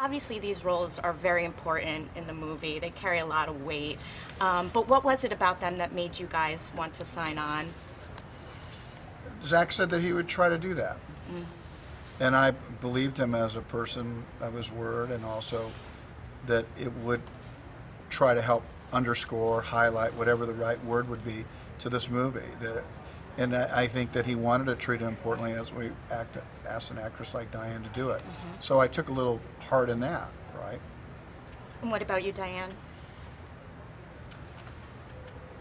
Obviously, these roles are very important in the movie. They carry a lot of weight. But what was it about them that made you guys want to sign on? Zach said that he would try to do that. And I believed him as a person of his word, and also that it would try to help underscore, highlight, whatever the right word would be, to this movie. And I think that he wanted to treat it importantly as we asked an actress like Diane to do it. So I took a little part in that, right? And what about you, Diane?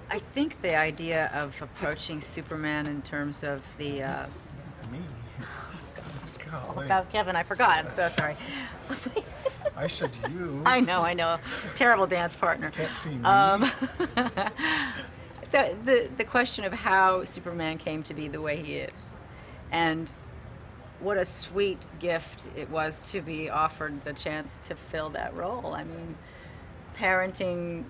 I think the idea of approaching Superman in terms of the... Me? Golly. About Kevin, I forgot. I'm so sorry. I said you. I know. Terrible dance partner. Can't see me. The question of how Superman came to be the way he is, and what a sweet gift it was to be offered the chance to fill that role. I mean, parenting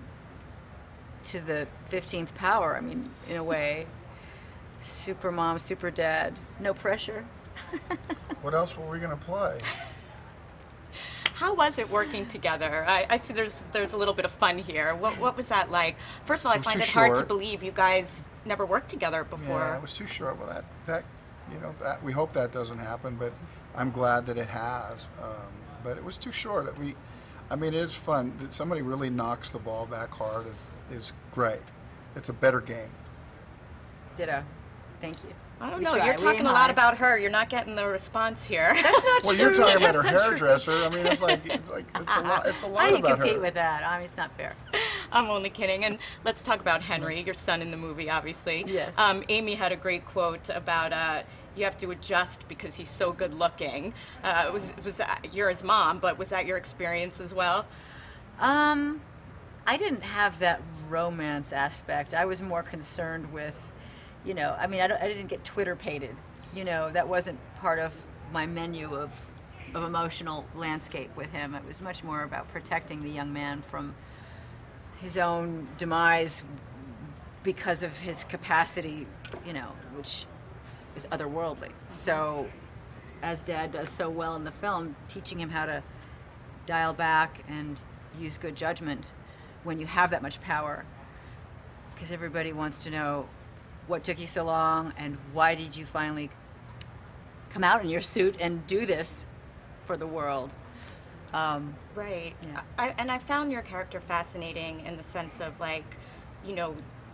to the 15th power, I mean, in a way, super mom, super dad, no pressure. What else were we going to play? How was it working together? I see there's a little bit of fun here. What was that like? First of all, I find it hard to believe you guys never worked together before. Yeah, it was too short. Well, that we hope that doesn't happen, but I'm glad that it has. But it was too short. I mean, it is fun. That somebody really knocks the ball back hard is great. It's a better game. Ditto. Thank you. I don't know. You're talking a lot about her. You're not getting the response here. That's not well, true. You're talking about her hairdresser. I mean, it's a lot. It's a lot How do you about compete her. with that? I mean, it's not fair. I'm only kidding. And let's talk about Henry, your son in the movie, obviously. Yes. Amy had a great quote about you have to adjust because he's so good looking. You're his mom, but was that your experience as well? I didn't have that romance aspect. I was more concerned with, I mean, I didn't get Twitter-pated. That wasn't part of my menu of emotional landscape with him. It was much more about protecting the young man from his own demise because of his capacity, which is otherworldly. So, as Dad does so well in the film, teaching him how to dial back and use good judgment when you have that much power, because everybody wants to know what took you so long and why did you finally come out in your suit and do this for the world. Right. Yeah. I found your character fascinating in the sense of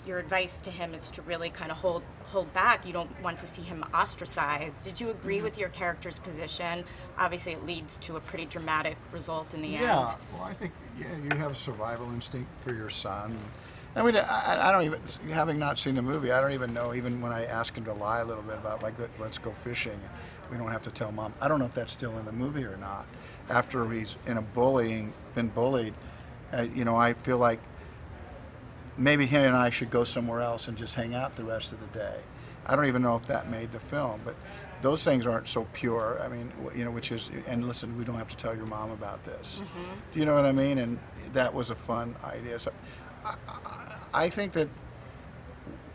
your advice to him is to really kind of hold back. You don't want to see him ostracized. Did you agree with your character's position? Obviously, it leads to a pretty dramatic result in the end. Yeah. Well, I think you have a survival instinct for your son. I mean, I don't even, having not seen the movie, I don't even know, even when I ask him to lie a little bit about, let's go fishing, we don't have to tell Mom. I don't know if that's still in the movie or not. After he's been bullied, I feel like maybe he and I should go somewhere else and just hang out the rest of the day. I don't even know if that made the film, but those things aren't so pure. I mean, which is, and listen, we don't have to tell your mom about this. Do you know what I mean? And that was a fun idea. So I think that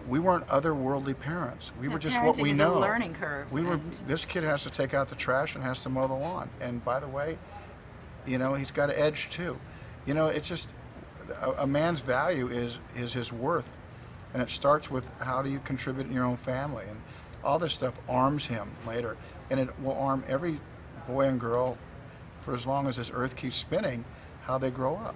we weren't otherworldly parents. We were just what we know. Parenting is a learning curve. This kid has to take out the trash and has to mow the lawn. And by the way, he's got an edge too. It's just a man's value is his worth, and it starts with how do you contribute in your own family, and all this stuff arms him later, and it will arm every boy and girl for as long as this earth keeps spinning, how they grow up.